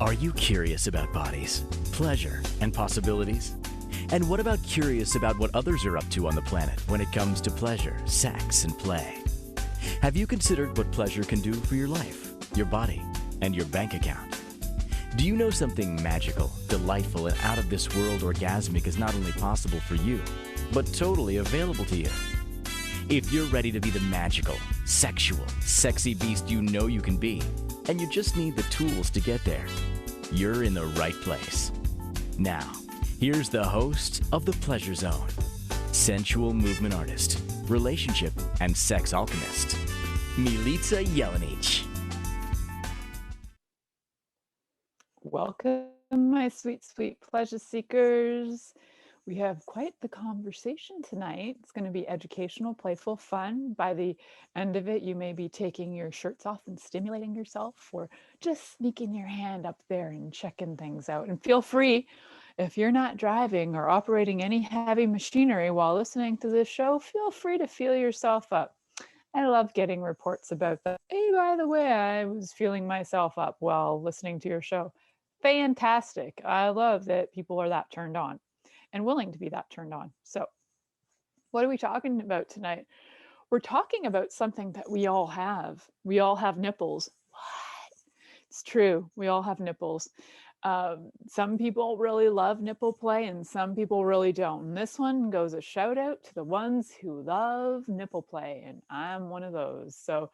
Are you curious about bodies, pleasure, and possibilities? And what about curious about what others are up to on the planet when it comes to pleasure, sex, and play? Have you considered what pleasure can do for your life, your body, and your bank account? Do you know something magical, delightful, and out of this world orgasmic is not only possible for you, but totally available to you? If you're ready to be the magical, sexual, sexy beast you know you can be, and you just need the tools to get there, you're in the right place. Now, here's the host of The Pleasure Zone, sensual movement artist, relationship and sex alchemist, Milica Jelenic. Welcome, my sweet, sweet pleasure seekers. We have quite the conversation tonight. It's going to be educational, playful, fun. By the end of it, you may be taking your shirts off and stimulating yourself, or just sneaking your hand up there and checking things out. And feel free, if you're not driving or operating any heavy machinery while listening to this show, feel free to feel yourself up. I love getting reports about that. Hey, by the way, I was feeling myself up while listening to your show. Fantastic. I love that people are that turned on and willing to be that turned on. So, what are we talking about tonight? We're talking about something that we all have. We all have nipples. What? It's true. We all have nipples. Some people really love nipple play and some people really don't. And this one goes a shout out to the ones who love nipple play. And I'm one of those. So,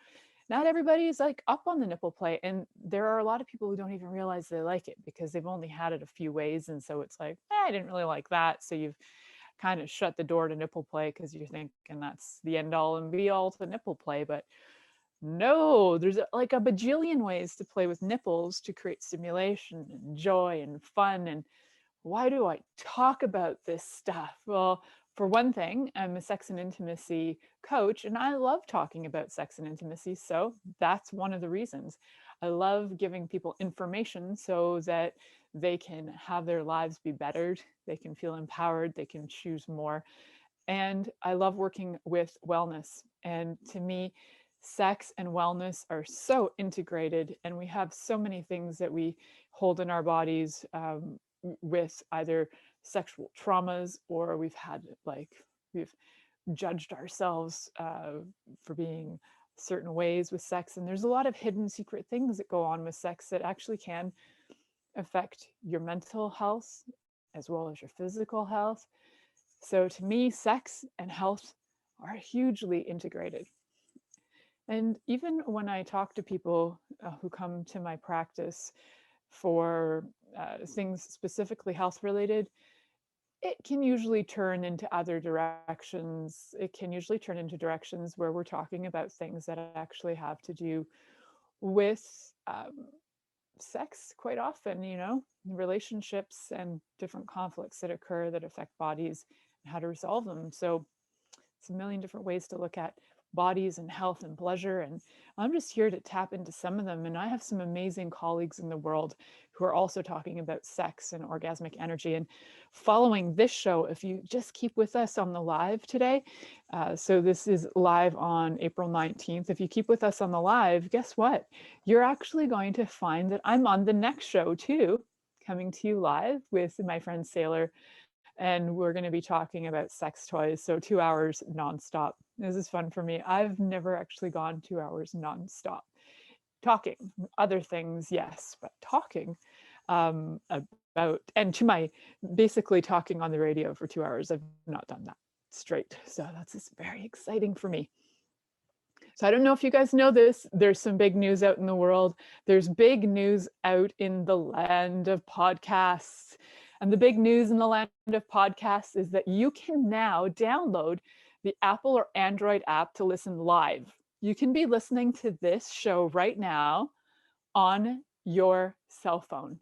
not everybody's like up on the nipple play, and there are a lot of people who don't even realize they like it because they've only had it a few ways, and so it's like, I didn't really like that, so you've kind of shut the door to nipple play because you're thinking that's the end all and be all to nipple play. But no, there's like a bajillion ways to play with nipples to create stimulation and joy and fun. And why do I talk about this stuff? Well, for one thing, I'm a sex and intimacy coach, and I love talking about sex and intimacy. So that's one of the reasons. I love giving people information so that they can have their lives be bettered, they can feel empowered, they can choose more. And I love working with wellness. And to me, sex and wellness are so integrated, and we have so many things that we hold in our bodies with either sexual traumas, or we've judged ourselves for being certain ways with sex. And there's a lot of hidden secret things that go on with sex that actually can affect your mental health as well as your physical health. So to me, sex and health are hugely integrated. And even when I talk to people who come to my practice for things specifically health related, it can usually turn into other directions. It can usually turn into directions where we're talking about things that actually have to do with sex quite often, relationships and different conflicts that occur that affect bodies and how to resolve them. So it's a million different ways to look at bodies and health and pleasure. And I'm just here to tap into some of them. And I have some amazing colleagues in the world who are also talking about sex and orgasmic energy. And following this show, if you just keep with us on the live today, so this is live on April 19th. If you keep with us on the live, guess what? You're actually going to find that I'm on the next show too, coming to you live with my friend Sailor. And we're going to be talking about sex toys. So 2 hours nonstop. This is fun for me. I've never actually gone 2 hours nonstop. Talking, other things, yes, but talking about, and to my, basically talking on the radio for 2 hours. I've not done that straight. So that's just very exciting for me. So I don't know if you guys know this, there's some big news out in the world. There's big news out in the land of podcasts. And the big news in the land of podcasts is that you can now download the Apple or Android app to listen live. You can be listening to this show right now on your cell phone,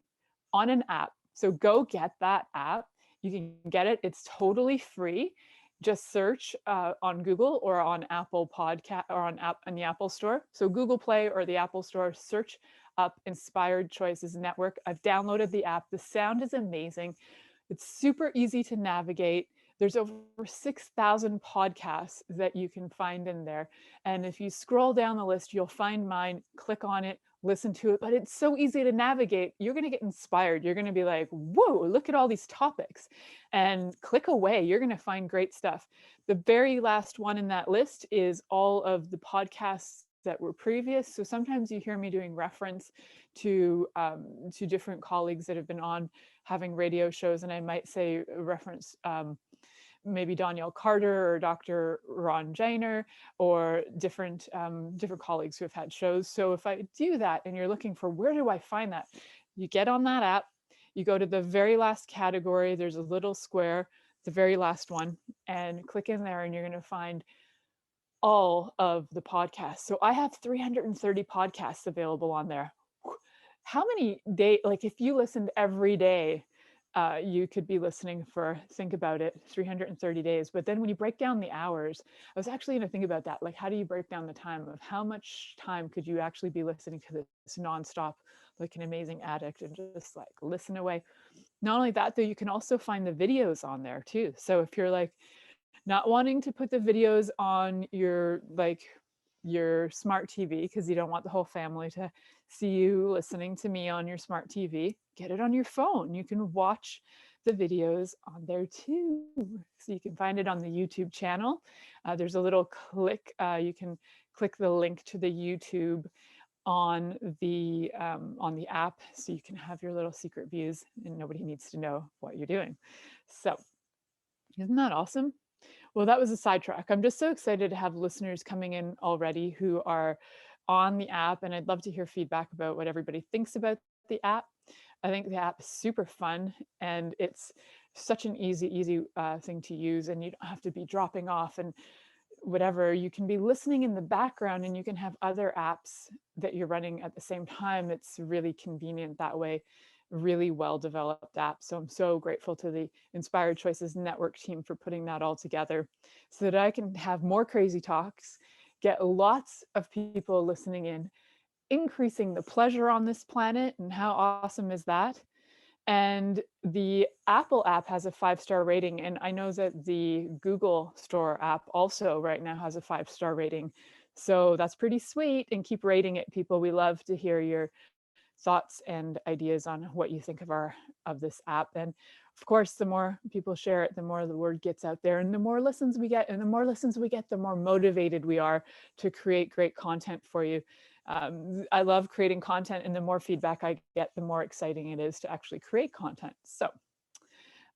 on an app. So go get that app. You can get it. It's totally free. Just search on Google or on Apple Podcast or on the Apple Store. So Google Play or the Apple Store, search up Inspired Choices Network. I've downloaded the app. The sound is amazing. It's super easy to navigate. There's over 6,000 podcasts that you can find in there. And if you scroll down the list, you'll find mine, click on it, listen to it, but it's so easy to navigate. You're going to get inspired. You're going to be like, whoa, look at all these topics, and click away. You're going to find great stuff. The very last one in that list is all of the podcasts that were previous. So sometimes you hear me doing reference to different colleagues that have been on having radio shows, and I might say reference maybe Danielle Carter or Dr. Ron Jainer, or different colleagues who have had shows. So if I do that and you're looking for where do I find that, you get on that app, you go to the very last category, there's a little square, the very last one, and click in there and you're going to find all of the podcasts. So I have 330 podcasts available on there. How many days, like if you listened every day, you could be listening for, think about it, 330 days. But then when you break down the hours, I was actually going to think about that. Like, how do you break down the time of how much time could you actually be listening to this nonstop, like an amazing addict, and just like listen away? Not only that, though, you can also find the videos on there too. So if you're like not wanting to put the videos on your smart TV because you don't want the whole family to see you listening to me on your smart TV, get it on your phone. You can watch the videos on there too. So you can find it on the YouTube channel. There's a little click. You can click the link to the YouTube on the app, so you can have your little secret views and nobody needs to know what you're doing. So isn't that awesome? Well, that was a sidetrack. I'm just so excited to have listeners coming in already who are on the app, and I'd love to hear feedback about what everybody thinks about the app. I think the app is super fun, and it's such an easy thing to use, and you don't have to be dropping off and whatever. You can be listening in the background, and you can have other apps that you're running at the same time. It's really convenient that way. Really well developed app. So I'm so grateful to the Inspired Choices Network team for putting that all together so that I can have more crazy talks, get lots of people listening in, increasing the pleasure on this planet. And how awesome is that? And the Apple app has a 5-star rating. And I know that the Google Store app also right now has a 5-star rating. So that's pretty sweet. And keep rating it, people. We love to hear your thoughts and ideas on what you think of this app. And of course, the more people share it, the more the word gets out there, and the more listens we get, and the more listens we get, the more motivated we are to create great content for you. I love creating content, and the more feedback I get, the more exciting it is to actually create content. So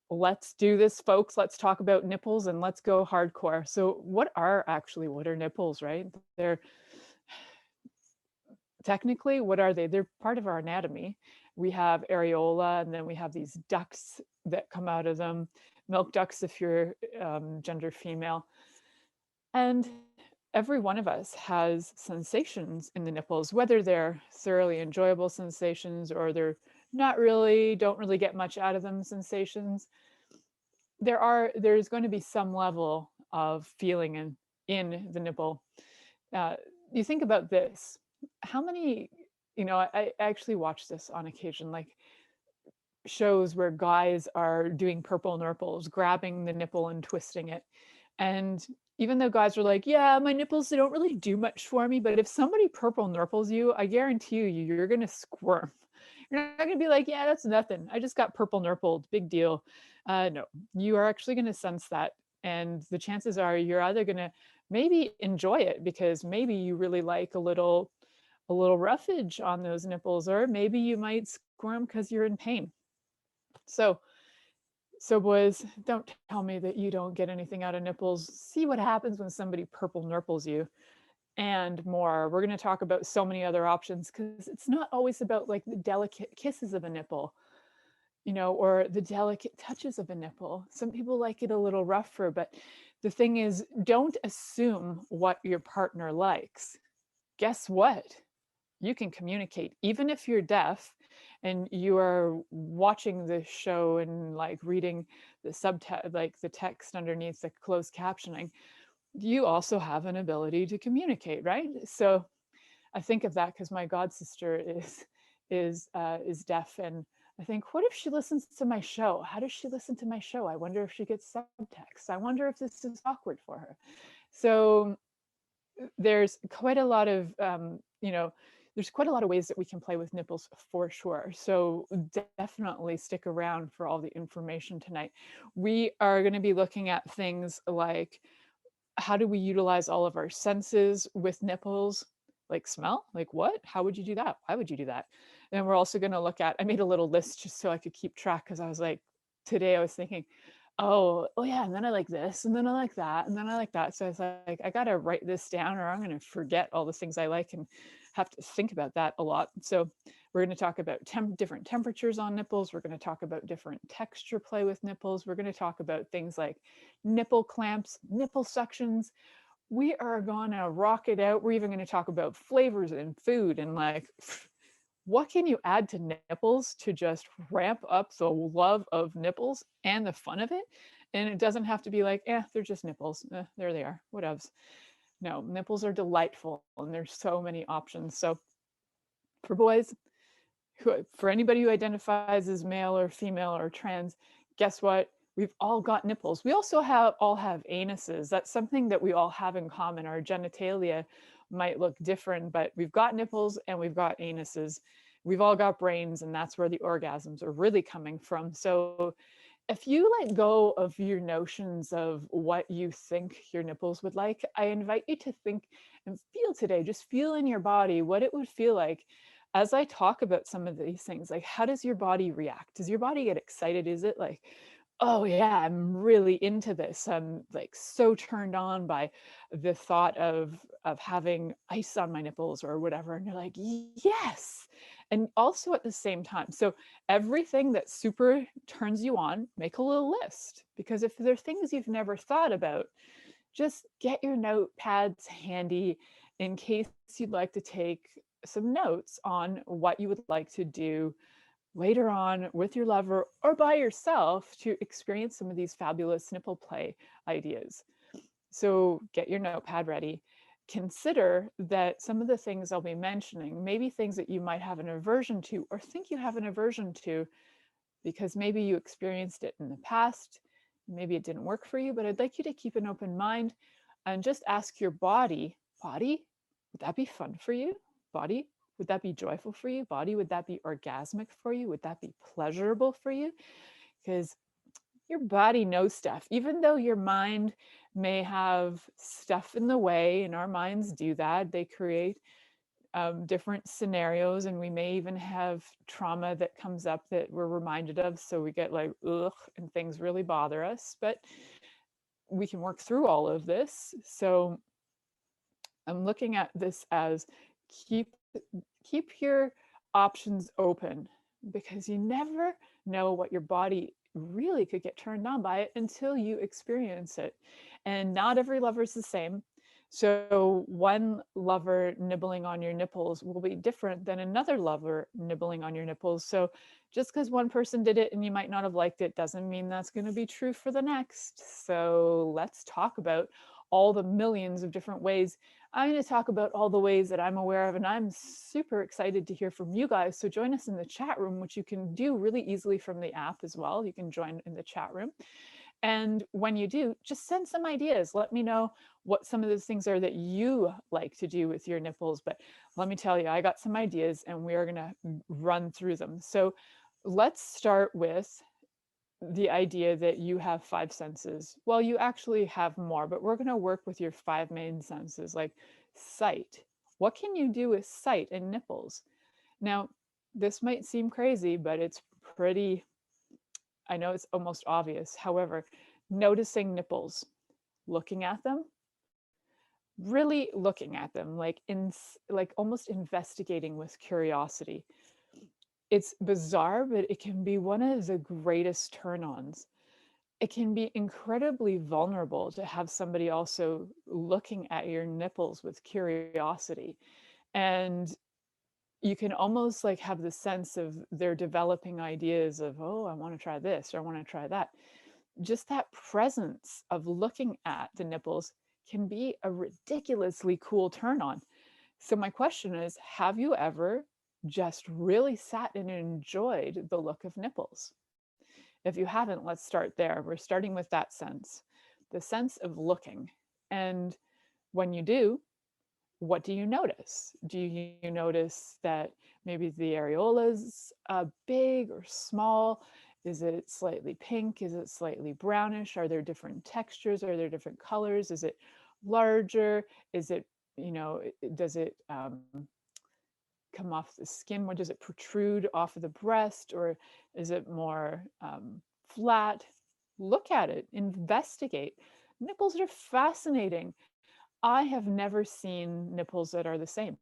let's do this, folks. Let's talk about nipples, and let's go hardcore. So what are nipples, right? They're technically, what are they? They're part of our anatomy. We have areola, and then we have these ducts that come out of them, milk ducts if you're gender female. And every one of us has sensations in the nipples, whether they're thoroughly enjoyable sensations or they're not really, don't really get much out of them sensations. There's going to be some level of feeling in the nipple. You think about this. How many, I actually watch this on occasion, like shows where guys are doing purple nurples, grabbing the nipple and twisting it. And even though guys are like, yeah, my nipples, they don't really do much for me. But if somebody purple nurples you, I guarantee you're going to squirm. You're not going to be like, yeah, that's nothing. I just got purple nurpled. Big deal. No, you are actually going to sense that. And the chances are you're either going to maybe enjoy it because maybe you really like a little roughage on those nipples, or maybe you might squirm because you're in pain. So boys, don't tell me that you don't get anything out of nipples. See what happens when somebody purple nurples you, and more. We're going to talk about so many other options because it's not always about like the delicate kisses of a nipple, or the delicate touches of a nipple. Some people like it a little rougher, but the thing is, don't assume what your partner likes. Guess what? You can communicate, even if you're deaf and you are watching the show and like reading the subtext, like the text underneath the closed captioning. You also have an ability to communicate, right? So I think of that because my god sister is deaf, and I think, what if she listens to my show? How does she listen to my show? I wonder if she gets subtext. I wonder if this is awkward for her. So there's quite a lot of there's quite a lot of ways that we can play with nipples for sure. So definitely stick around for all the information tonight. We are going to be looking at things like, how do we utilize all of our senses with nipples? Like smell? Like what? How would you do that? Why would you do that? And we're also going to look at, I made a little list just so I could keep track, because I was like, today I was thinking, oh yeah, and then I like this, and then I like that, and then I like that. So I was like, I got to write this down or I'm going to forget all the things I like and have to think about that a lot. So we're going to talk about different temperatures on nipples. We're going to talk about different texture play with nipples. We're going to talk about things like nipple clamps, nipple suctions. We are going to rock it out. We're even going to talk about flavors and food and like, what can you add to nipples to just ramp up the love of nipples and the fun of it? And it doesn't have to be like, they're just nipples. There they are, whatevs. No, nipples are delightful and there's so many options. So for boys, for anybody who identifies as male or female or trans, guess what? We've all got nipples. We also all have anuses. That's something that we all have in common. Our genitalia might look different, but we've got nipples and we've got anuses. We've all got brains, and that's where the orgasms are really coming from. So if you let go of your notions of what you think your nipples would like, I invite you to think and feel today, just feel in your body what it would feel like as I talk about some of these things. Like, how does your body react? Does your body get excited? Is it like, oh yeah, I'm really into this. I'm like so turned on by the thought of having ice on my nipples or whatever. And you're like, yes. And also at the same time. So everything that super turns you on, make a little list. Because if there are things you've never thought about, just get your notepads handy in case you'd like to take some notes on what you would like to do later on with your lover or by yourself to experience some of these fabulous nipple play ideas. So get your notepad ready. Consider that some of the things I'll be mentioning, maybe things that you might have an aversion to or think you have an aversion to because maybe you experienced it in the past, maybe it didn't work for you, but I'd like you to keep an open mind and just ask your body, would that be fun for you? Body, would that be joyful for you? Body, would that be orgasmic for you? Would that be pleasurable for you? Because your body knows stuff, even though your mind may have stuff in the way, and our minds do that. They create different scenarios, and we may even have trauma that comes up that we're reminded of. So we get like, ugh, and things really bother us, but we can work through all of this. So I'm looking at this as keep your options open, because you never know what your body really could get turned on by it until you experience it. And not every lover is the same. So one lover nibbling on your nipples will be different than another lover nibbling on your nipples. So just because one person did it and you might not have liked it doesn't mean that's going to be true for the next. So let's talk about all the millions of different ways. I'm going to talk about all the ways that I'm aware of, and I'm super excited to hear from you guys. So join us in the chat room, which you can do really easily from the app as well. You can join in the chat room. And when you do, just send some ideas. Let me know what some of those things are that you like to do with your nipples. But let me tell you, I got some ideas and we are going to run through them. So let's start with the idea that you have 5 senses. Well, you actually have more, but we're going to work with your 5 main senses, like sight. What can you do with sight and nipples? Now, this might seem crazy, but it's pretty, I know it's almost obvious. However, noticing nipples, looking at them, really looking at them, like almost investigating with curiosity. It's bizarre, but it can be one of the greatest turn-ons. It can be incredibly vulnerable to have somebody also looking at your nipples with curiosity. And you can almost like have the sense of they're developing ideas of, oh, I want to try this or I want to try that. Just that presence of looking at the nipples can be a ridiculously cool turn on. So my question is, have you ever just really sat and enjoyed the look of nipples? If you haven't, let's start there. We're starting with that sense, the sense of looking. And when you do, what do you notice? Do you notice that maybe the areola is big or small? Is it slightly pink? Is it slightly brownish? Are there different textures? Are there different colors? Is it larger? Is it, does it come off the skin? Or does it protrude off of the breast? Or is it more flat? Look at it, investigate. Nipples are fascinating. I have never seen nipples that are the same.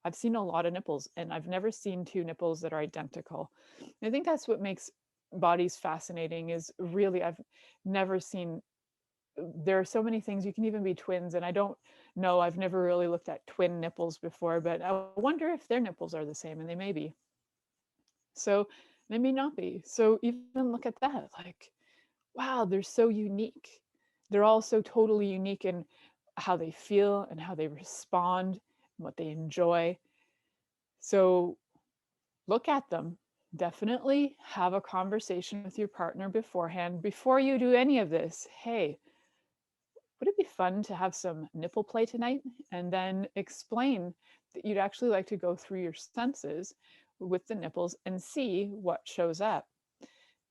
I've seen a lot of nipples, and I've never seen two nipples that are identical. And I think that's what makes bodies fascinating, is really I've never seen, there are so many things. You can even be twins, and I don't know, I've never really looked at twin nipples before, but I wonder if their nipples are the same, and they may be. So they may not be. So even look at that, like, wow, they're so unique. They're all so totally unique in how they feel and how they respond and what they enjoy. So look at them. Definitely have a conversation with your partner beforehand, before you do any of this. Hey, would it be fun to have some nipple play tonight? And then explain that you'd actually like to go through your senses with the nipples and see what shows up.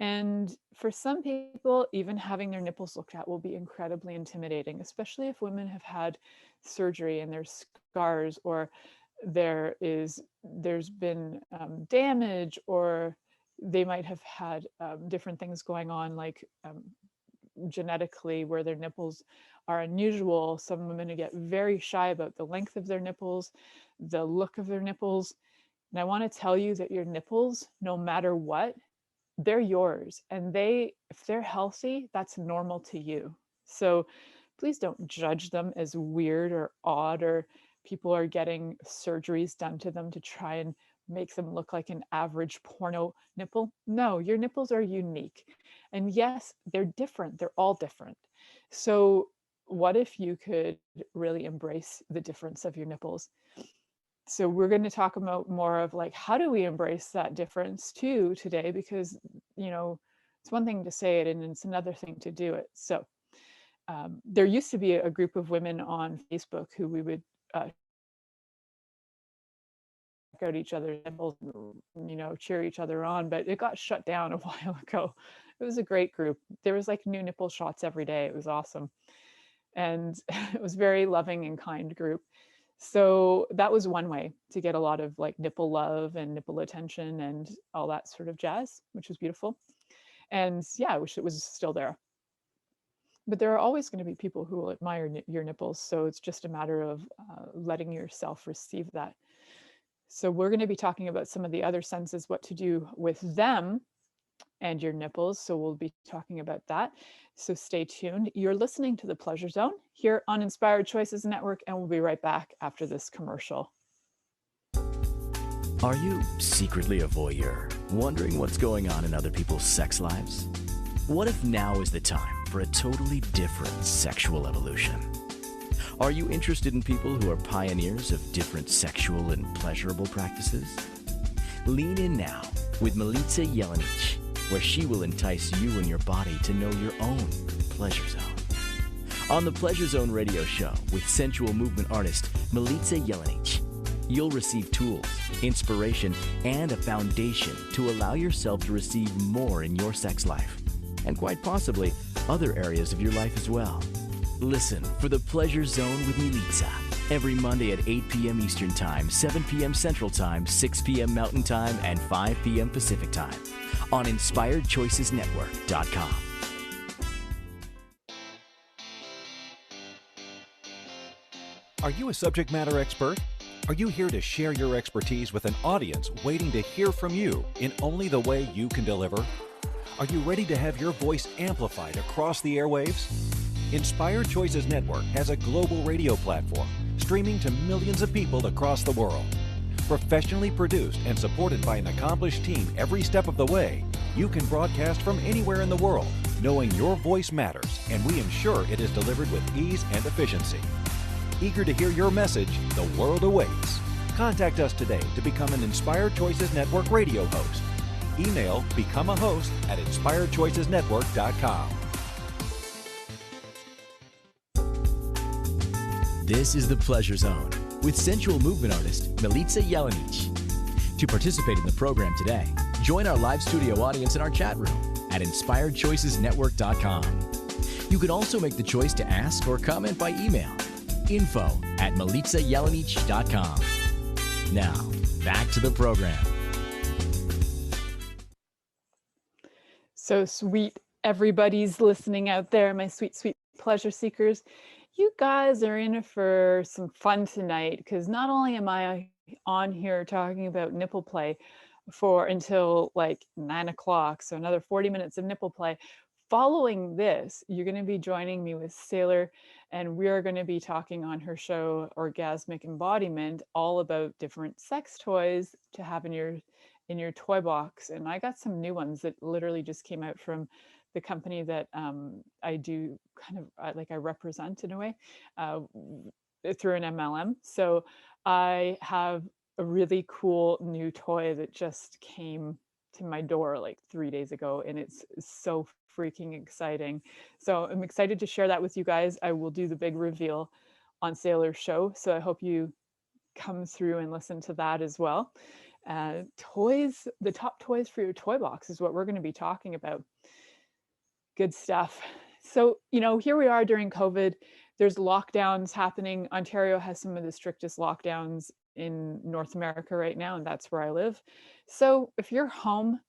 And for some people, even having their nipples looked at will be incredibly intimidating, especially if women have had surgery and there's scars, or there's been damage, or they might have had different things going on, like genetically, where their nipples are unusual. Some women get very shy about the length of their nipples, the look of their nipples. And I want to tell you that your nipples, no matter what, they're yours, and if they're healthy, that's normal to you. So please don't judge them as weird or odd, or people are getting surgeries done to them to try and make them look like an average porno nipple. No, your nipples are unique. And yes, they're different. They're all different. So what if you could really embrace the difference of your nipples? So we're going to talk about more of like, how do we embrace that difference too today? Because, it's one thing to say it and it's another thing to do it. So there used to be a group of women on Facebook who we would check out each other's nipples, cheer each other on, but it got shut down a while ago. It was a great group. There was like new nipple shots every day. It was awesome. And it was very loving and kind group. So that was one way to get a lot of like nipple love and nipple attention and all that sort of jazz, which was beautiful. And yeah, I wish it was still there. But there are always going to be people who will admire your nipples. So it's just a matter of letting yourself receive that. So we're going to be talking about some of the other senses, what to do with them and your nipples. So we'll be talking about that. So stay tuned. You're listening to The Pleasure Zone here on Inspired Choices Network, and we'll be right back after this commercial. Are you secretly a voyeur, wondering what's going on in other people's sex lives? What if now is the time for a totally different sexual evolution? Are you interested in people who are pioneers of different sexual and pleasurable practices? Lean in now with Milica Jelenic, where she will entice you and your body to know your own pleasure zone. On the Pleasure Zone radio show with sensual movement artist Milica Jelenic, you'll receive tools, inspiration, and a foundation to allow yourself to receive more in your sex life, and quite possibly other areas of your life as well. Listen for the Pleasure Zone with Milica every Monday at 8 p.m. Eastern Time, 7 p.m. Central Time, 6 p.m. Mountain Time, and 5 p.m. Pacific Time on InspiredChoicesNetwork.com. Are you a subject matter expert? Are you here to share your expertise with an audience waiting to hear from you in only the way you can deliver? Are you ready to have your voice amplified across the airwaves? Inspired Choices Network has a global radio platform streaming to millions of people across the world. Professionally produced and supported by an accomplished team every step of the way, you can broadcast from anywhere in the world, knowing your voice matters, and we ensure it is delivered with ease and efficiency. Eager to hear your message, the world awaits. Contact us today to become an Inspired Choices Network radio host. Email become a host at inspiredchoicesnetwork.com. This is the Pleasure Zone with sensual movement artist Milica Jelenic. To participate in the program today, join our live studio audience in our chat room at inspiredchoicesnetwork.com. You can also make the choice to ask or comment by email, info@milicajelenic.com. Now, back to the program. So sweet, everybody's listening out there, my sweet, sweet pleasure seekers. You guys are in for some fun tonight, because not only am I on here talking about nipple play for until like 9 o'clock, so another 40 minutes of nipple play. Following this, you're going to be joining me with Sailor, and we are going to be talking on her show Orgasmic Embodiment all about different sex toys to have in your toy box. And I got some new ones that literally just came out from the company that I do kind of like I represent in a way through an MLM. So I have a really cool new toy that just came to my door like 3 days ago, and it's so freaking exciting. So I'm excited to share that with you guys. I will do the big reveal on Sailor's show, so I hope you come through and listen to that as well. Toys, the top toys for your toy box is what we're going to be talking about. Good stuff. So, here we are during COVID. There's lockdowns happening. Ontario has some of the strictest lockdowns in North America right now, and that's where I live. So if you're home,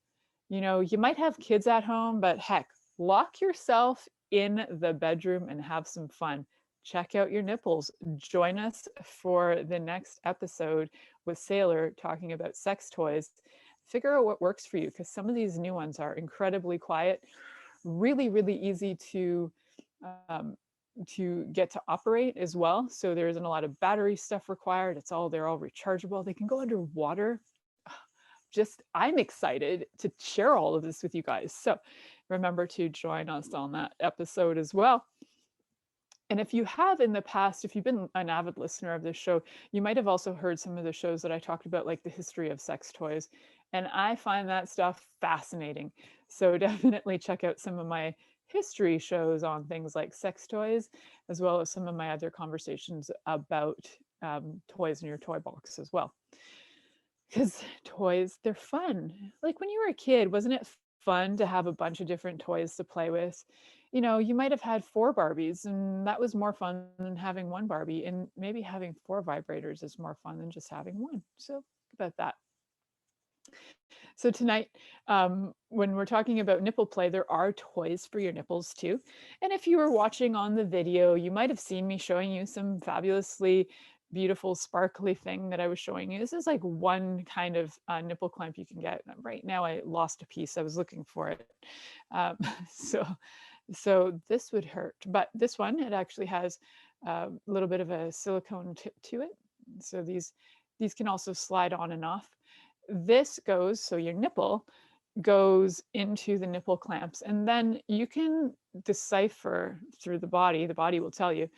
you might have kids at home, but heck, lock yourself in the bedroom and have some fun. Check out your nipples. Join us for the next episode with Sailor talking about sex toys. Figure out what works for you, because some of these new ones are incredibly quiet, really, really easy to get to operate as well. So there isn't a lot of battery stuff required. They're all rechargeable. They can go underwater. I'm excited to share all of this with you guys. So remember to join us on that episode as well. And if you have in the past, if you've been an avid listener of this show, you might have also heard some of the shows that I talked about, like the history of sex toys. And I find that stuff fascinating. So definitely check out some of my history shows on things like sex toys, as well as some of my other conversations about toys in your toy box as well. Because toys, they're fun. Like when you were a kid, wasn't it fun to have a bunch of different toys to play with? You might have had 4 Barbies, and that was more fun than having 1 Barbie. And maybe having 4 vibrators is more fun than just having 1. So think about that. So tonight, when we're talking about nipple play, there are toys for your nipples too. And if you were watching on the video, you might have seen me showing you some fabulously beautiful sparkly thing that I was showing you. This is like one kind of nipple clamp you can get. Right now I lost a piece. I was looking for it. So this would hurt, but this one, it actually has a little bit of a silicone tip to it. So these can also slide on and off. This goes, so your nipple goes into the nipple clamps, and then you can decipher through the body will tell you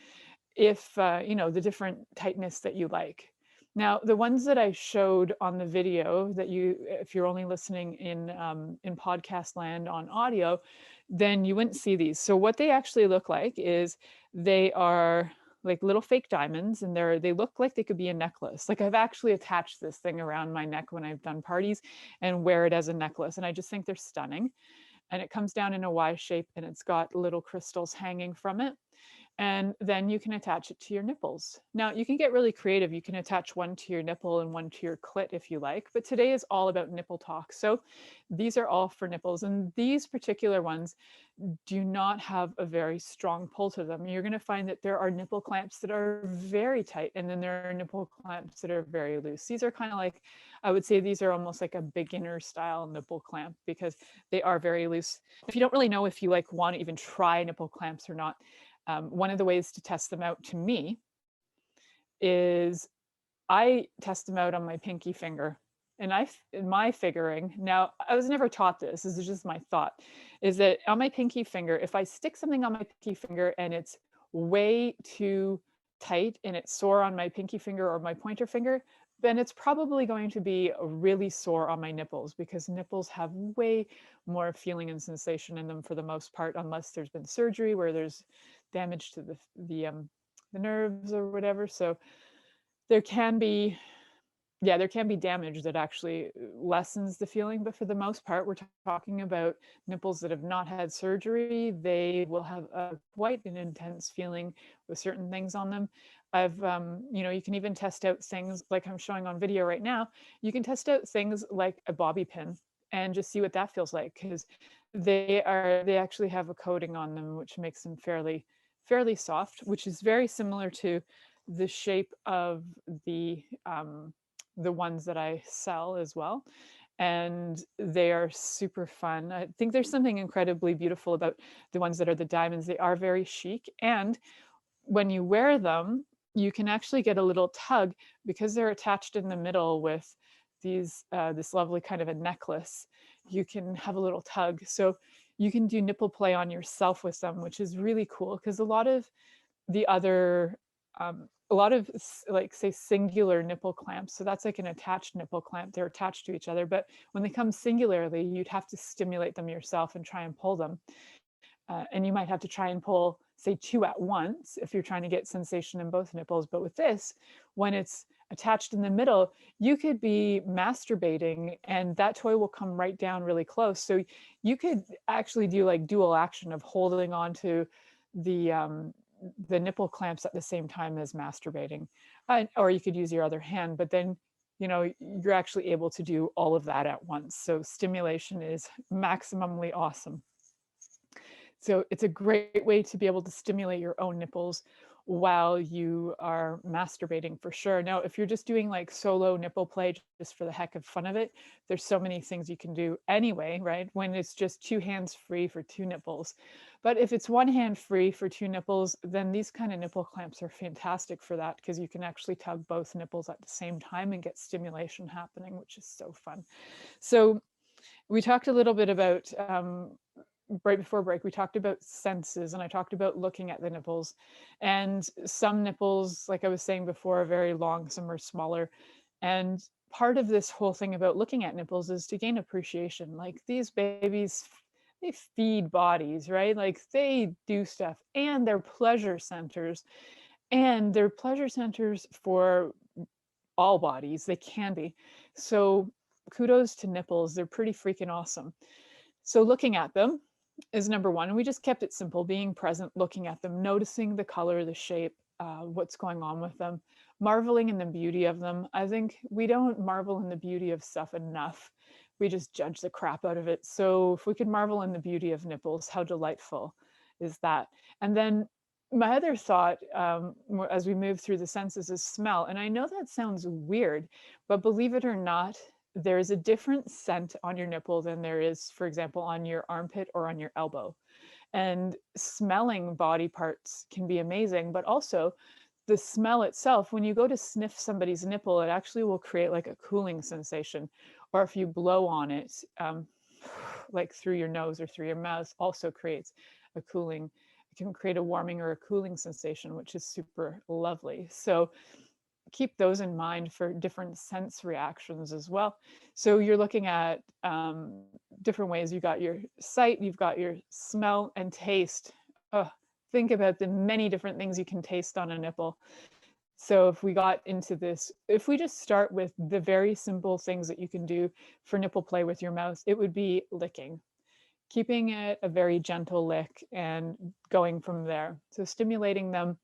if, the different tightness that you like. Now, the ones that I showed on the video that if you're only listening in podcast land on audio, then you wouldn't see these. So what they actually look like is they are like little fake diamonds, and they look like they could be a necklace. Like I've actually attached this thing around my neck when I've done parties and wear it as a necklace. And I just think they're stunning. And it comes down in a Y shape, and it's got little crystals hanging from it. And then you can attach it to your nipples. Now you can get really creative. You can attach one to your nipple and one to your clit if you like, but today is all about nipple talk. So these are all for nipples, and these particular ones do not have a very strong pull to them. You're going to find that there are nipple clamps that are very tight, and then there are nipple clamps that are very loose. These are kind of like, I would say these are almost like a beginner style nipple clamp, because they are very loose. If you don't really know if you want to even try nipple clamps or not, one of the ways to test them out to me is I test them out on my pinky finger. And in my figuring, now I was never taught this is just my thought, is that on my pinky finger, if I stick something on my pinky finger and it's way too tight and it's sore on my pinky finger or my pointer finger, then it's probably going to be really sore on my nipples, because nipples have way more feeling and sensation in them for the most part, unless there's been surgery where there's damage to the nerves or whatever. So there can be, yeah, there can be damage that actually lessens the feeling, but for the most part, we're talking about nipples that have not had surgery. They will have quite an intense feeling with certain things on them. You can even test out things like I'm showing on video right now. You can test out things like a bobby pin and just see what that feels like, because they actually have a coating on them which makes them fairly soft, which is very similar to the shape of the ones that I sell as well. And they are super fun. I think there's something incredibly beautiful about the ones that are the diamonds. They are very chic. And when you wear them, you can actually get a little tug because they're attached in the middle with this lovely kind of a necklace. You can have a little tug. So you can do nipple play on yourself with them, which is really cool, because a lot of the other a lot of like say singular nipple clamps, so that's like an attached nipple clamp, they're attached to each other, but when they come singularly, you'd have to stimulate them yourself and try and pull them, and you might have to try and pull say 2 at once if you're trying to get sensation in both nipples. But with this, when it's attached in the middle, you could be masturbating and that toy will come right down really close, so you could actually do like dual action of holding on to the nipple clamps at the same time as masturbating, or you could use your other hand, but then you're actually able to do all of that at once. So stimulation is maximally awesome. So it's a great way to be able to stimulate your own nipples while you are masturbating, for sure. Now, if you're just doing like solo nipple play just for the heck of fun of it, there's so many things you can do anyway, right? When it's just 2 hands free for 2 nipples. But if it's 1 hand free for 2 nipples, then these kind of nipple clamps are fantastic for that, because you can actually tug both nipples at the same time and get stimulation happening, which is so fun. So we talked a little bit about right before break, we talked about senses, and I talked about looking at the nipples. And some nipples, like I was saying before, are very long, some are smaller. And part of this whole thing about looking at nipples is to gain appreciation. Like these babies, they feed bodies, right? Like they do stuff, and they're pleasure centers. And they're pleasure centers for all bodies. They can be. So kudos to nipples. They're pretty freaking awesome. So looking at them is number one. And we just kept it simple, being present, looking at them, noticing the color, the shape, what's going on with them, marveling in the beauty of them. I think we don't marvel in the beauty of stuff enough. We just judge the crap out of it. So if we could marvel in the beauty of nipples, how delightful is that? And then my other thought, as we move through the senses, is smell. And I know that sounds weird, but believe it or not, there's a different scent on your nipple than there is, for example, on your armpit or on your elbow. And smelling body parts can be amazing, but also the smell itself, when you go to sniff somebody's nipple, it actually will create like a cooling sensation. Or if you blow on it, like through your nose or through your mouth, also creates a cooling. It can create a warming or a cooling sensation, which is super lovely. So keep those in mind for different sense reactions as well. So you're looking at different ways. You got your sight, you've got your smell and taste. Think about the many different things you can taste on a nipple. So if we got into this, if we just start with the very simple things that you can do for nipple play with your mouth, it would be licking. Keeping it a very gentle lick and going from there. So stimulating them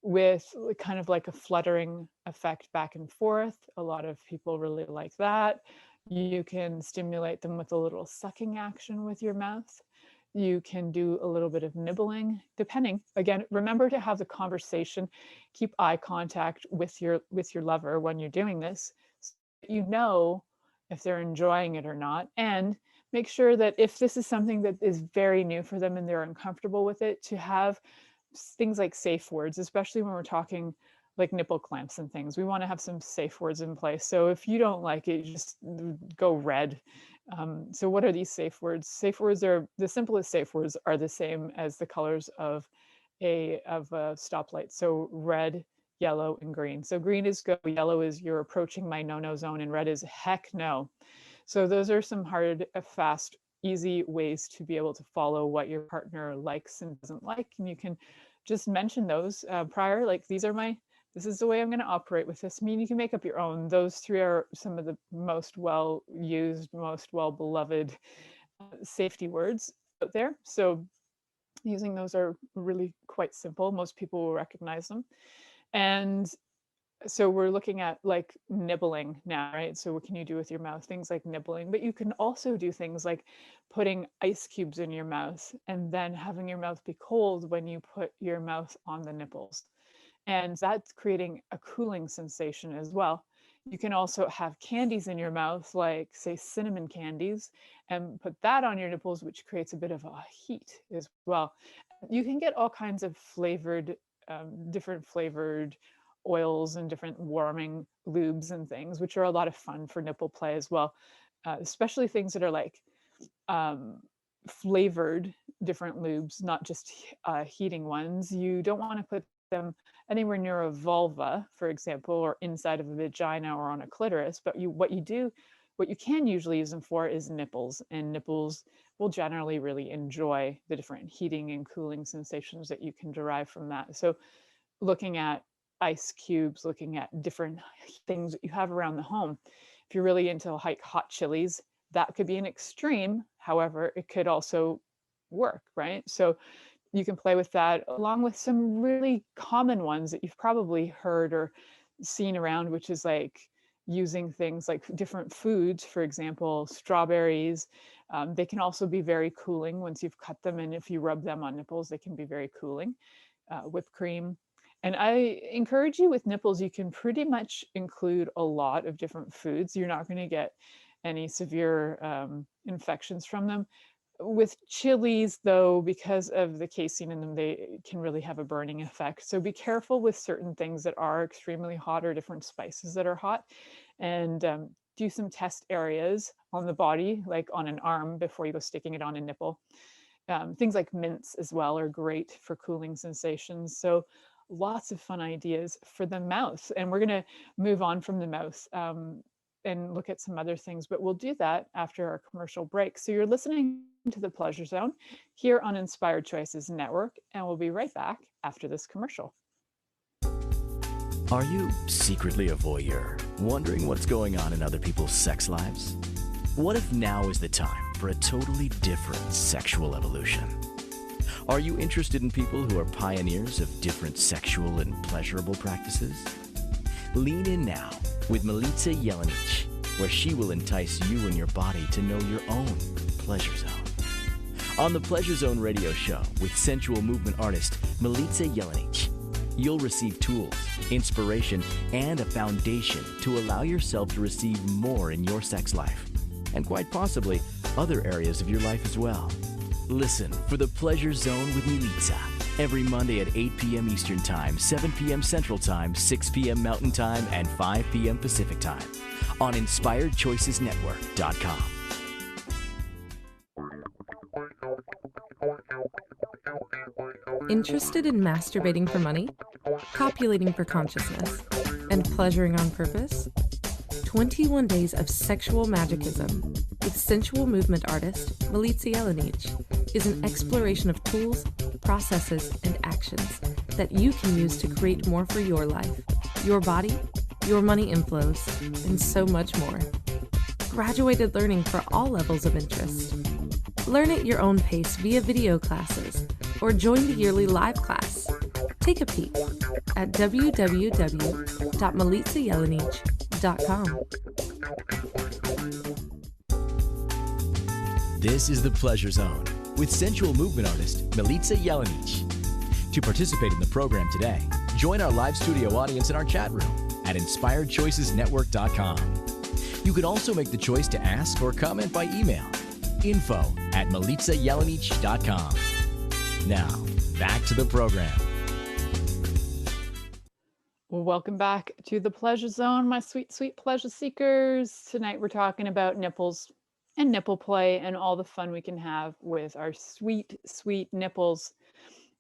with kind of like a fluttering effect back and forth. A lot of people really like that. You can stimulate them with a little sucking action with your mouth. You can do a little bit of nibbling, depending. Again, remember to have the conversation, keep eye contact with your lover when you're doing this, so you know if they're enjoying it or not. And make sure that if this is something that is very new for them and they're uncomfortable with it, to have things like safe words, especially when we're talking like nipple clamps and things. We want to have some safe words in place. So if you don't like it, just go red. So what are these safe words? Safe words are, the simplest safe words are the same as the colors of a stoplight. So red, yellow, and green. So green is go, yellow is you're approaching my no-no zone, and red is heck no. So those are some hard, fast, easy ways to be able to follow what your partner likes and doesn't like. And you can just mention those prior, like these are my this is the way I'm going to operate with this. I mean, you can make up your own. Those three are some of the most well used, most well beloved safety words out there. So using those are really quite simple. Most people will recognize them. And so we're looking at like nibbling now, right? So what can you do with your mouth? Things like nibbling, but you can also do things like putting ice cubes in your mouth and then having your mouth be cold when you put your mouth on the nipples. And that's creating a cooling sensation as well. You can also have candies in your mouth, like say cinnamon candies, and put that on your nipples, which creates a bit of a heat as well. You can get all kinds of flavored, different flavored oils and different warming lubes and things, which are a lot of fun for nipple play as well, especially things that are like flavored different lubes, not just heating ones. You don't want to put them anywhere near a vulva, for example, or inside of a vagina or on a clitoris. But what you can usually use them for is nipples, and nipples will generally really enjoy the different heating and cooling sensations that you can derive from that. So looking at ice cubes, looking at different things that you have around the home. If you're really into like hot chilies, that could be an extreme. However, it could also work, right? So you can play with that along with some really common ones that you've probably heard or seen around, which is like using things like different foods, for example, strawberries. They can also be very cooling once you've cut them. And if you rub them on nipples, they can be very cooling. Whipped cream. And I encourage you with nipples, you can pretty much include a lot of different foods. You're not going to get any severe infections from them. With chilies, though, because of the casein in them, they can really have a burning effect. So be careful with certain things that are extremely hot or different spices that are hot. And do some test areas on the body, like on an arm, before you go sticking it on a nipple. Things like mints as well are great for cooling sensations. So lots of fun ideas for the mouth. And we're going to move on from the mouth and look at some other things, but we'll do that after our commercial break. So you're listening to The Pleasure Zone here on Inspired Choices Network, and we'll be right back after this commercial. Are you secretly a voyeur, wondering what's going on in other people's sex lives? What if now is the time for a totally different sexual evolution? Are you interested in people who are pioneers of different sexual and pleasurable practices? Lean in now with Milica Jelenic, where she will entice you and your body to know your own pleasure zone. On the Pleasure Zone radio show with sensual movement artist Milica Jelenic, you'll receive tools, inspiration, and a foundation to allow yourself to receive more in your sex life, and quite possibly other areas of your life as well. Listen for The Pleasure Zone with Milica every Monday at 8 p.m. Eastern Time, 7 p.m. Central Time, 6 p.m. Mountain Time, and 5 p.m. Pacific Time on InspiredChoicesNetwork.com. Interested in masturbating for money, copulating for consciousness, and pleasuring on purpose? 21 Days of Sexual Magicism with sensual movement artist Milica Jelenic is an exploration of tools, processes, and actions that you can use to create more for your life, your body, your money inflows, and so much more. Graduated learning for all levels of interest. Learn at your own pace via video classes or join the yearly live class. Take a peek at www.milicajelenic.com. This is The Pleasure Zone with sensual movement artist Milica Jelenic. To participate in the program today, join our live studio audience in our chat room at InspiredChoicesNetwork.com. You can also make the choice to ask or comment by email, info@milicajelenic.com. Now, back to the program. Well, welcome back to The Pleasure Zone, my sweet, sweet pleasure seekers. Tonight we're talking about nipples and nipple play and all the fun we can have with our sweet, sweet nipples.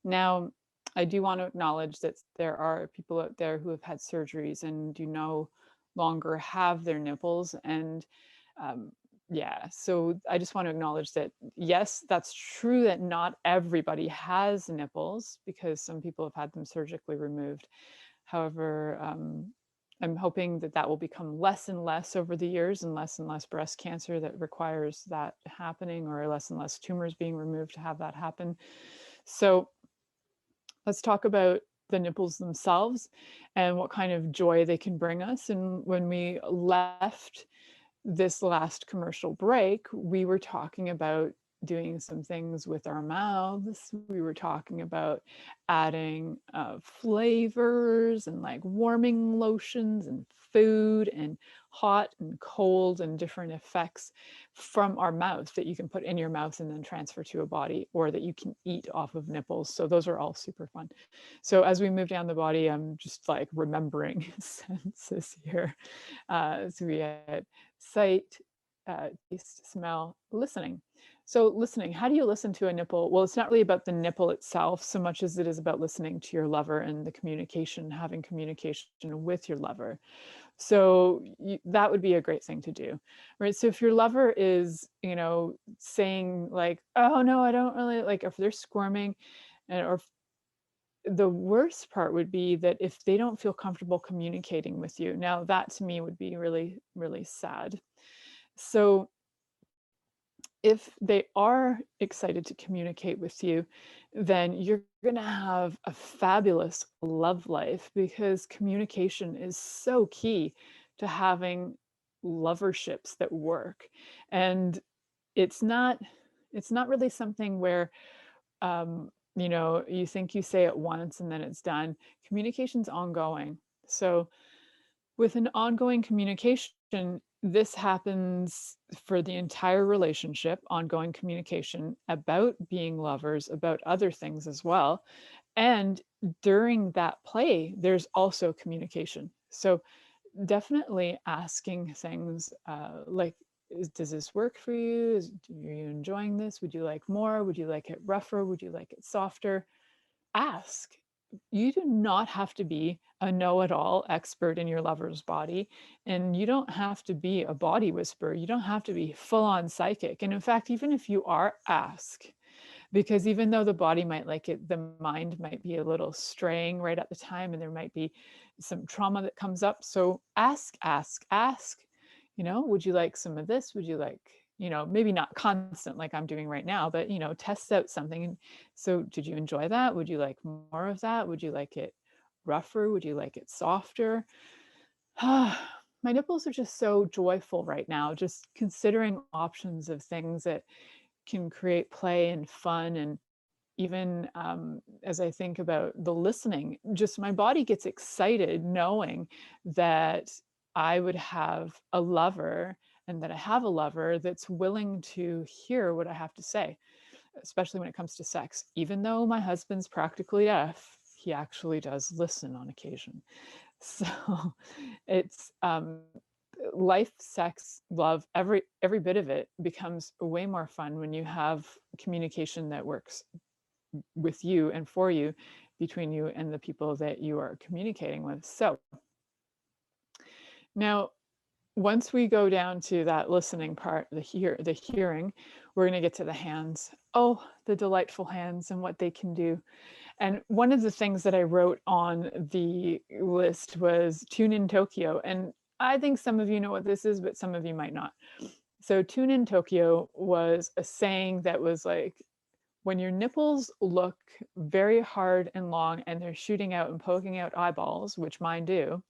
Now, I do want to acknowledge that there are people out there who have had surgeries and do no longer have their nipples. And yeah, so I just want to acknowledge that, yes, that's true that not everybody has nipples because some people have had them surgically removed. However, I'm hoping that that will become less and less over the years, and less breast cancer that requires that happening, or less and less tumors being removed to have that happen. So let's talk about the nipples themselves and what kind of joy they can bring us. And when we left this last commercial break, we were talking about doing some things with our mouths. We were talking about adding flavors and like warming lotions and food and hot and cold and different effects from our mouth that you can put in your mouth and then transfer to a body, or that you can eat off of nipples. So those are all super fun. So as we move down the body, I'm just like remembering senses here. So we had sight, taste, smell, listening. So listening, how do you listen to a nipple? Well, it's not really about the nipple itself so much as it is about listening to your lover and the communication, having communication with your lover. So that would be a great thing to do, right? So if your lover is, saying like, oh no, I don't really like, if they're squirming, or the worst part would be that if they don't feel comfortable communicating with you. Now that to me would be really, really sad. So if they are excited to communicate with you, then you're going to have a fabulous love life, because communication is so key to having loverships that work. And it's not really something where you think you say it once and then it's done. Communication's ongoing. So with an ongoing communication, this happens for the entire relationship, ongoing communication about being lovers, about other things as well. And during that play, there's also communication. So definitely asking things like, does this work for you? Are you enjoying this? Would you like more? Would you like it rougher? Would you like it softer? Ask. You do not have to be a know-it-all expert in your lover's body, and you don't have to be a body whisperer. You don't have to be full-on psychic. And in fact, even if you are, ask. Because even though the body might like it, the mind might be a little straying right at the time, and there might be some trauma that comes up. So ask, ask, ask. Would you like some of this? Would you like, maybe not constant like I'm doing right now, but, test out something. And so did you enjoy that? Would you like more of that? Would you like it rougher? Would you like it softer? My nipples are just so joyful right now, just considering options of things that can create play and fun. And even as I think about the listening, just my body gets excited knowing that I would have a lover, and that I have a lover that's willing to hear what I have to say, especially when it comes to sex. Even though my husband's practically deaf, he actually does listen on occasion. So it's life, sex, love, every bit of it becomes way more fun when you have communication that works with you and for you, between you and the people that you are communicating with. So now, once we go down to that listening part, the hearing, we're going to get to the hands. Oh, the delightful hands and what they can do. And one of the things that I wrote on the list was Tune in Tokyo. And I think some of you know what this is, but some of you might not. So Tune in Tokyo was a saying that was like, when your nipples look very hard and long and they're shooting out and poking out eyeballs, which mine do,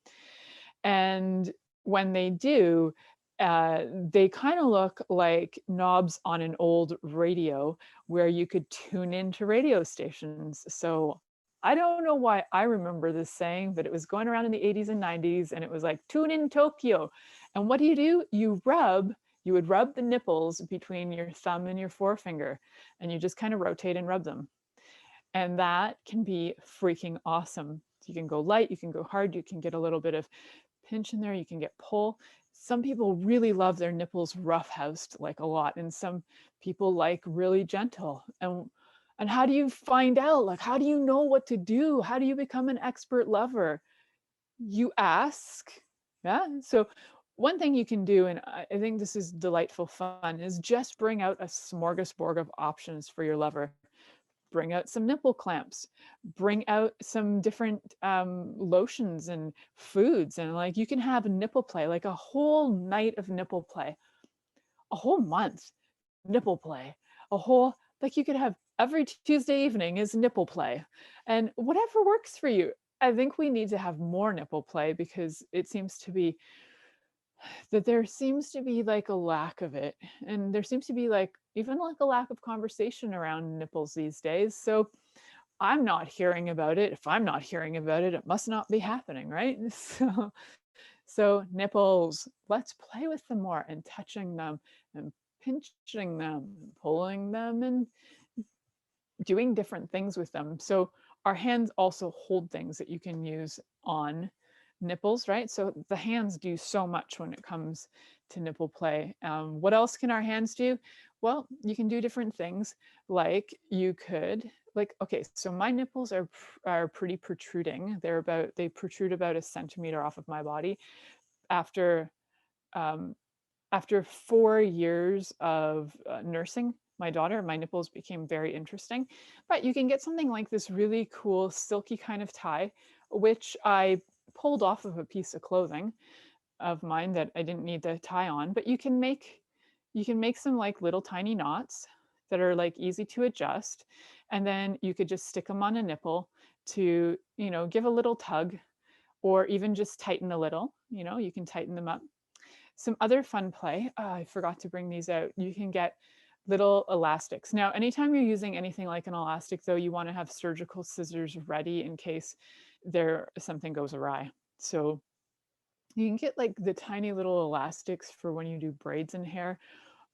and when they do, they kind of look like knobs on an old radio where you could tune into radio stations. So I don't know why I remember this saying, but it was going around in the 80s and 90s, and it was like, tune in Tokyo. And what do? You would rub the nipples between your thumb and your forefinger, and you just kind of rotate and rub them. And that can be freaking awesome. You can go light, you can go hard, you can get a little bit of pinch in there, you can get pull. Some people really love their nipples roughhoused like a lot, and some people like really gentle. And how do you find out? Like, how do you know what to do? How do you become an expert lover? You ask. Yeah. So one thing you can do, and I think this is delightful fun, is just bring out a smorgasbord of options for your lover. bring out some nipple clamps, bring out some different lotions and foods. And like you can have nipple play, like a whole night of nipple play, a whole month nipple play, a whole, like you could have every Tuesday evening is nipple play, and whatever works for you. I think we need to have more nipple play because it seems to be that there seems to be like a lack of it. And there seems to be like even like a lack of conversation around nipples these days. So I'm not hearing about it. If I'm not hearing about it, it must not be happening, right? So nipples, let's play with them more and touching them and pinching them, and pulling them and doing different things with them. So our hands also hold things that you can use on nipples, right? So the hands do so much when it comes to nipple play. What else can our hands do? Well, you can do different things. Like you could, like, okay, so my nipples are pretty protruding. They protrude about 1 centimeter off of my body. After after 4 years of nursing my daughter, my nipples became very interesting. But you can get something like this really cool silky kind of tie, which I pulled off of a piece of clothing of mine that I didn't need the tie on. But you can make some like little tiny knots that are like easy to adjust, and then you could just stick them on a nipple to, you know, give a little tug, or even just tighten a little. You know, you can tighten them up. Some other fun play, I forgot to bring these out. You can get little elastics. Now, anytime you're using anything like an elastic, though, you want to have surgical scissors ready in case something goes awry. So you can get like the tiny little elastics for when you do braids in hair.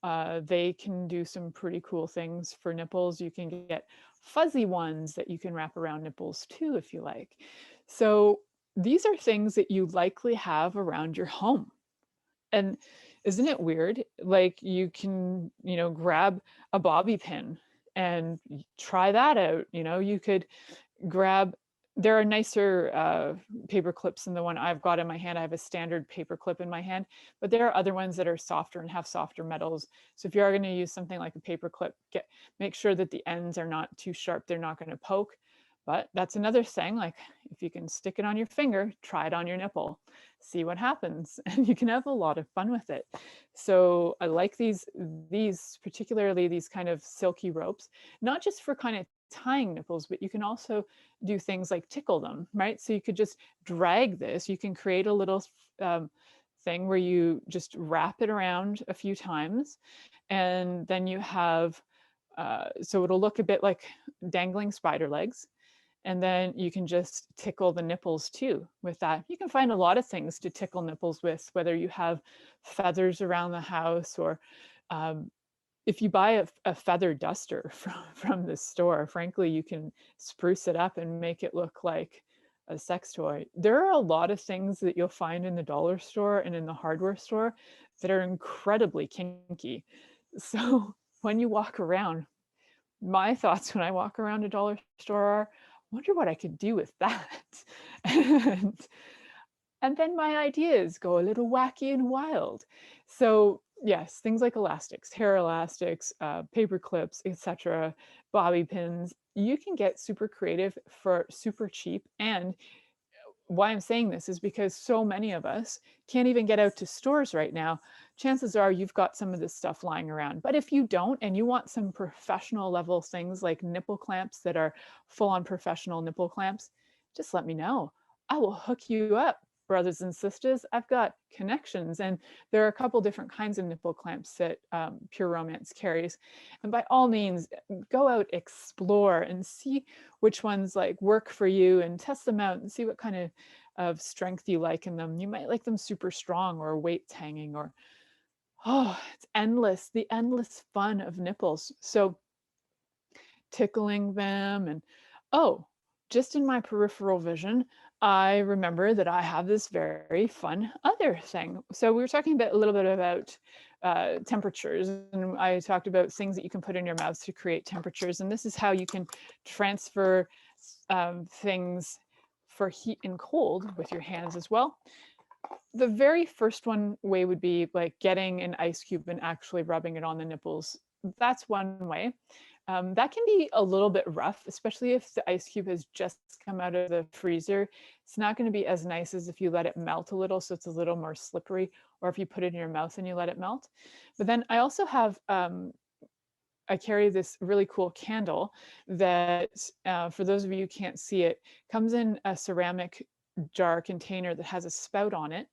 They can do some pretty cool things for nipples. You can get fuzzy ones that you can wrap around nipples too, if you like. So these are things that you likely have around your home. And isn't it weird? Like you can, you know, grab a bobby pin and try that out. You know, you could grab, there are nicer paper clips than the one I've got in my hand. I have a standard paper clip in my hand, but there are other ones that are softer and have softer metals. So if you are going to use something like a paper clip, make sure that the ends are not too sharp. They're not going to poke. But that's another thing, like if you can stick it on your finger, try it on your nipple, see what happens, and you can have a lot of fun with it. So I like these particularly these kind of silky ropes, not just for kind of tying nipples, but you can also do things like tickle them, right? So you could just drag this, you can create a little thing where you just wrap it around a few times, and then you have, so it'll look a bit like dangling spider legs. And then you can just tickle the nipples too with that. You can find a lot of things to tickle nipples with, whether you have feathers around the house, or if you buy a feather duster from the store, frankly, you can spruce it up and make it look like a sex toy. There are a lot of things that you'll find in the dollar store and in the hardware store that are incredibly kinky. So when you walk around, my thoughts when I walk around a dollar store are, wonder what I could do with that. and then my ideas go a little wacky and wild. So yes, things like elastics, hair elastics, paper clips, etc., bobby pins, you can get super creative for super cheap. And why I'm saying this is because so many of us can't even get out to stores right now. Chances are you've got some of this stuff lying around. But if you don't, and you want some professional level things like nipple clamps that are full on professional nipple clamps, just let me know. I will hook you up, brothers and sisters. I've got connections, and there are a couple different kinds of nipple clamps that Pure Romance carries. And by all means, go out, explore, and see which ones like work for you, and test them out and see what kind of strength you like in them. You might like them super strong, or weights hanging, or it's endless, the endless fun of nipples. So tickling them, and just in my peripheral vision, I remember that I have this very fun other thing. So we were talking a little bit about temperatures, and I talked about things that you can put in your mouth to create temperatures. And this is how you can transfer things for heat and cold with your hands as well. The very first way would be like getting an ice cube and actually rubbing it on the nipples that's one way. That can be a little bit rough, especially if the ice cube has just come out of the freezer. It's not going to be as nice as if you let it melt a little, so it's a little more slippery, or if you put it in your mouth and you let it melt. But then I also have, I carry this really cool candle that, for those of you who can't see it, comes in a ceramic jar container that has a spout on it,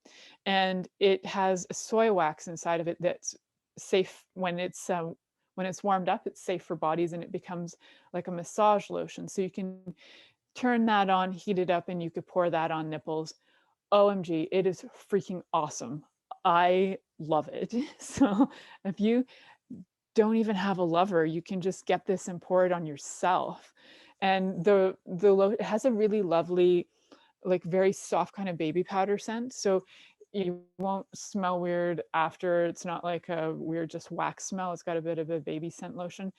and it has a soy wax inside of it that's safe when it's warmed up. It's safe for bodies, and it becomes like a massage lotion. So you can turn that on, heat it up, and you could pour that on nipples. OMG, it is freaking awesome. I love it. So if you don't even have a lover, you can just get this and pour it on yourself. And it has a really lovely, like very soft kind of baby powder scent. So you won't smell weird after. It's not like a weird just wax smell. It's got a bit of a baby scent lotion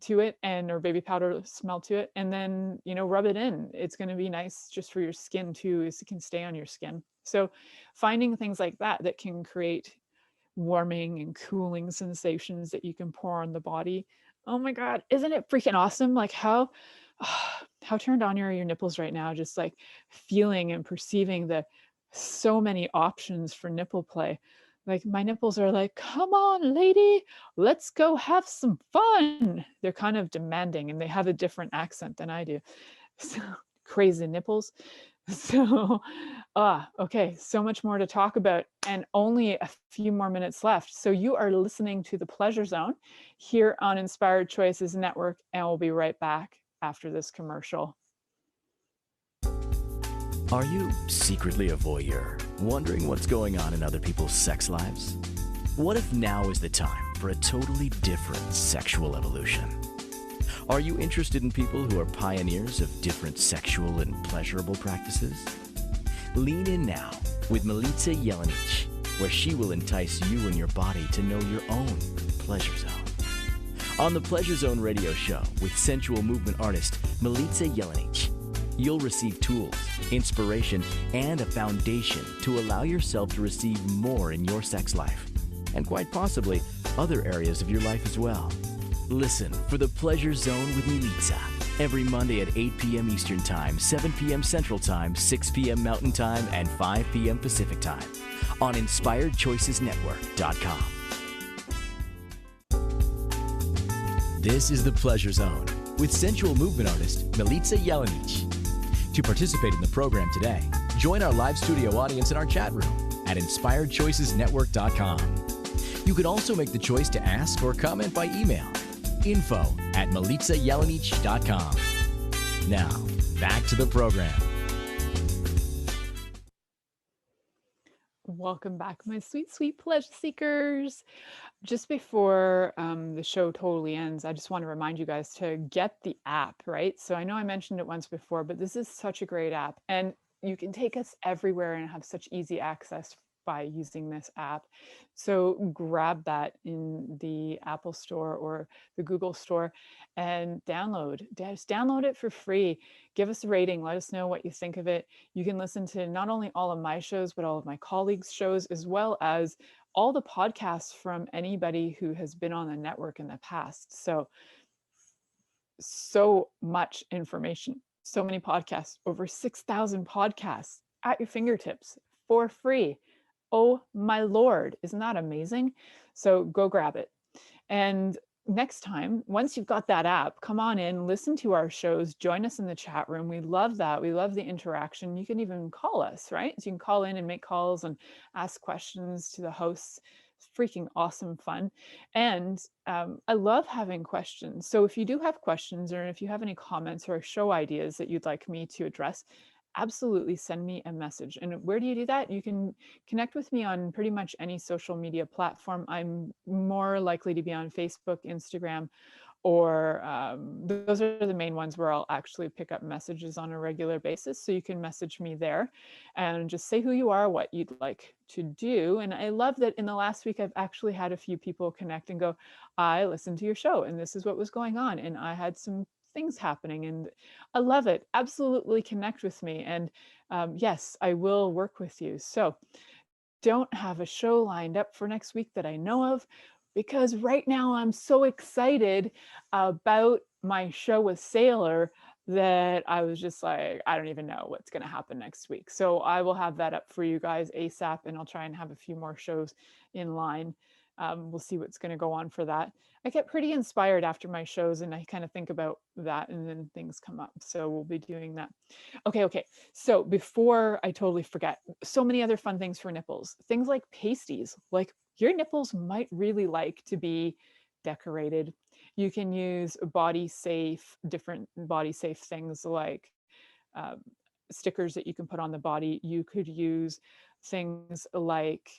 to it, and or baby powder smell to it. And then, you know, rub it in. It's going to be nice just for your skin too, is it can stay on your skin. So finding things like that that can create warming and cooling sensations that you can pour on the body. Oh my God, isn't it freaking awesome? Like how turned on are your nipples right now? Just like feeling and perceiving the so many options for nipple play. Like my nipples are like, come on, lady, let's go have some fun. They're kind of demanding, and they have a different accent than I do. So crazy nipples. So, okay, so much more to talk about, and only a few more minutes left. So you are listening to The Pleasure Zone here on Inspired Choices Network, and we'll be right back after this commercial. Are you secretly a voyeur, wondering what's going on in other people's sex lives? What if now is the time for a totally different sexual evolution? Are you interested in people who are pioneers of different sexual and pleasurable practices? Lean in now with Milica Jelenic, where she will entice you and your body to know your own pleasure zone. On the Pleasure Zone radio show with sensual movement artist Milica Jelenic, you'll receive tools, inspiration, and a foundation to allow yourself to receive more in your sex life, and quite possibly other areas of your life as well. Listen for The Pleasure Zone with Milica every Monday at 8 p.m. Eastern Time, 7 p.m. Central Time, 6 p.m. Mountain Time, and 5 p.m. Pacific Time on InspiredChoicesNetwork.com. This is The Pleasure Zone with sensual movement artist Milica Jelenic. To participate in the program today, join our live studio audience in our chat room at InspiredChoicesNetwork.com. You can also make the choice to ask or comment by email, info@MilicaJelenic.com. Now, back to the program. Welcome back, my sweet, sweet pleasure seekers. Just before the show totally ends, I just want to remind you guys to get the app, right? So I know I mentioned it once before, but this is such a great app, and you can take us everywhere and have such easy access by using this app. So grab that in the Apple Store or the Google Store and just download it for free. Give us a rating. Let us know what you think of it. You can listen to not only all of my shows, but all of my colleagues' shows, as well as all the podcasts from anybody who has been on the network in the past. So much information, so many podcasts, over 6,000 podcasts at your fingertips for free. Oh my Lord, isn't that amazing? So go grab it. And next time, once you've got that app, come on in, listen to our shows, join us in the chat room. We love that. We love the interaction. You can even call us, right? So you can call in and make calls and ask questions to the hosts. It's freaking awesome fun. And I love having questions. So if you do have questions, or if you have any comments or show ideas that you'd like me to address, absolutely send me a message. And where do you do that? You can connect with me on pretty much any social media platform. I'm more likely to be on Facebook, Instagram, or those are the main ones where I'll actually pick up messages on a regular basis. So you can message me there and just say who you are, what you'd like to do. And I love that in the last week, I've actually had a few people connect and go, I listened to your show and this is what was going on. And I had some things happening, and I love it. Absolutely connect with me. And yes, I will work with you. So don't have a show lined up for next week that I know of, because right now I'm so excited about my show with Sailor that I was just like, I don't even know what's going to happen next week. So I will have that up for you guys ASAP, and I'll try and have a few more shows in line. We'll see what's going to go on for that. I get pretty inspired after my shows, and I kind of think about that, and then things come up. So we'll be doing that. Okay. So before I totally forget, so many other fun things for nipples. Things like pasties, like your nipples might really like to be decorated. You can use different body safe things like stickers that you can put on the body. You could use things like,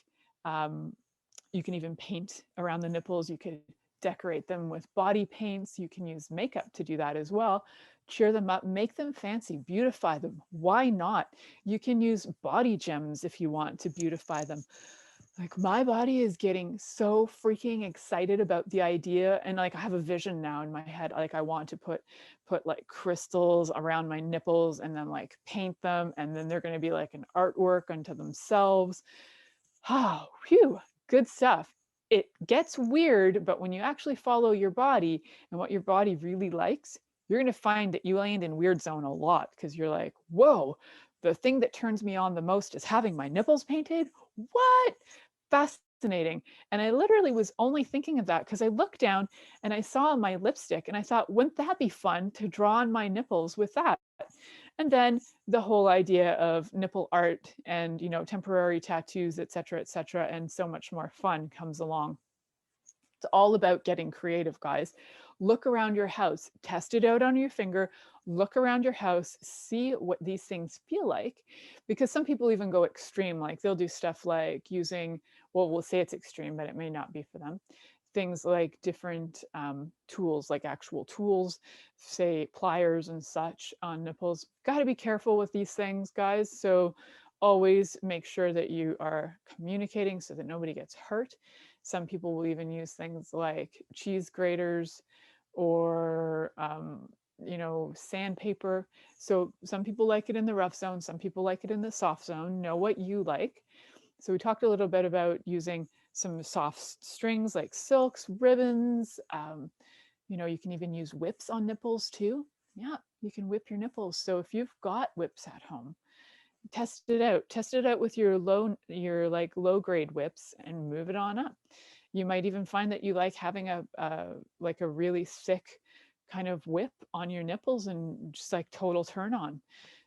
you can even paint around the nipples. You could decorate them with body paints. You can use makeup to do that as well. Cheer them up, make them fancy, beautify them. Why not? You can use body gems if you want to beautify them. Like, my body is getting so freaking excited about the idea, and like I have a vision now in my head. Like, I want to put like crystals around my nipples and then like paint them, and then they're going to be like an artwork unto themselves. Oh, phew, good stuff. It gets weird, but when you actually follow your body and what your body really likes, you're going to find that you land in weird zone a lot, because you're like, whoa, the thing that turns me on the most is having my nipples painted. What? Fascinating. And I literally was only thinking of that because I looked down and I saw my lipstick and I thought, wouldn't that be fun to draw on my nipples with that? And then the whole idea of nipple art and, temporary tattoos, et cetera, and so much more fun comes along. It's all about getting creative, guys. Look around your house, test it out on your finger, look around your house, see what these things feel like. Because some people even go extreme, like they'll do stuff like using, well, we'll say it's extreme, but it may not be for them. Things like different tools, like actual tools, say pliers and such on nipples. Got to be careful with these things, guys. So always make sure that you are communicating so that nobody gets hurt. Some people will even use things like cheese graters or, sandpaper. So some people like it in the rough zone, some people like it in the soft zone. Know what you like. So we talked a little bit about using some soft strings like silks, ribbons. You can even use whips on nipples too. Yeah, you can whip your nipples. So if you've got whips at home, test it out with your low grade whips and move it on up. You might even find that you like having a really thick kind of whip on your nipples and just like total turn on.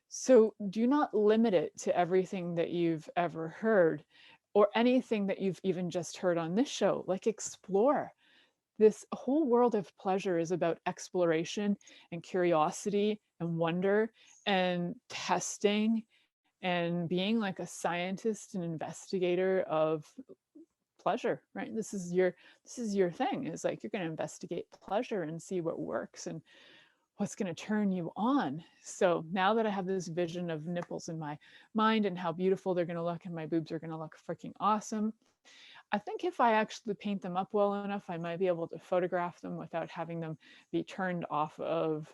So do not limit it to everything that you've ever heard or anything that you've even just heard on this show. Like, explore. This whole world of pleasure is about exploration and curiosity and wonder and testing and being like a scientist and investigator of pleasure, right? This is your thing. Is like, you're going to investigate pleasure and see what works and what's going to turn you on. So now that I have this vision of nipples in my mind and how beautiful they're going to look and my boobs are going to look freaking awesome, I think if I actually paint them up well enough, I might be able to photograph them without having them be turned off of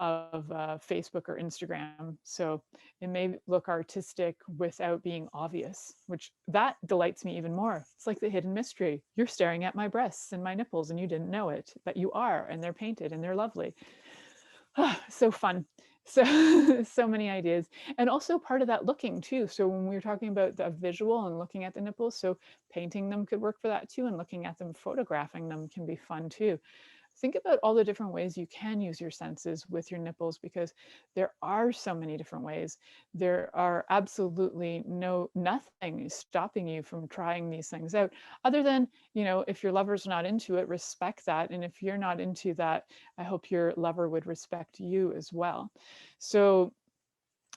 Facebook or Instagram. So it may look artistic without being obvious, which that delights me even more. It's like the hidden mystery. You're staring at my breasts and my nipples and you didn't know it, but you are, and they're painted and they're lovely. So fun. So many ideas. And also part of that looking too. So when we were talking about the visual and looking at the nipples, so painting them could work for that too, and looking at them, photographing them can be fun too. Think about all the different ways you can use your senses with your nipples, because there are so many different ways. There are absolutely nothing stopping you from trying these things out, other than, if your lover's not into it, respect that. And if you're not into that, I hope your lover would respect you as well. So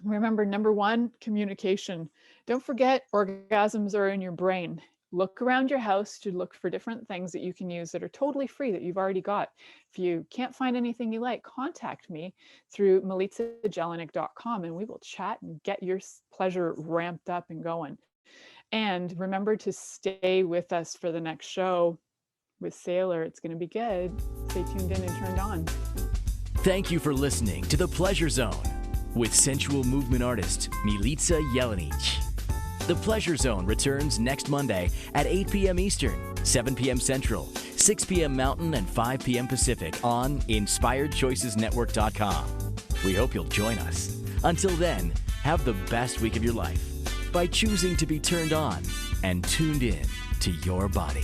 remember, number one, communication. Don't forget, orgasms are in your brain. Look around your house to look for different things that you can use that are totally free, that you've already got. If you can't find anything you like, contact me through milicajelenic.com and we will chat and get your pleasure ramped up and going. And remember to stay with us for the next show with Sailor. It's going to be good. Stay tuned in and turned on. Thank you for listening to The Pleasure Zone with sensual movement artist Milica Jelenic. The Pleasure Zone returns next Monday at 8 p.m. Eastern, 7 p.m. Central, 6 p.m. Mountain, and 5 p.m. Pacific on InspiredChoicesNetwork.com. We hope you'll join us. Until then, have the best week of your life by choosing to be turned on and tuned in to your body.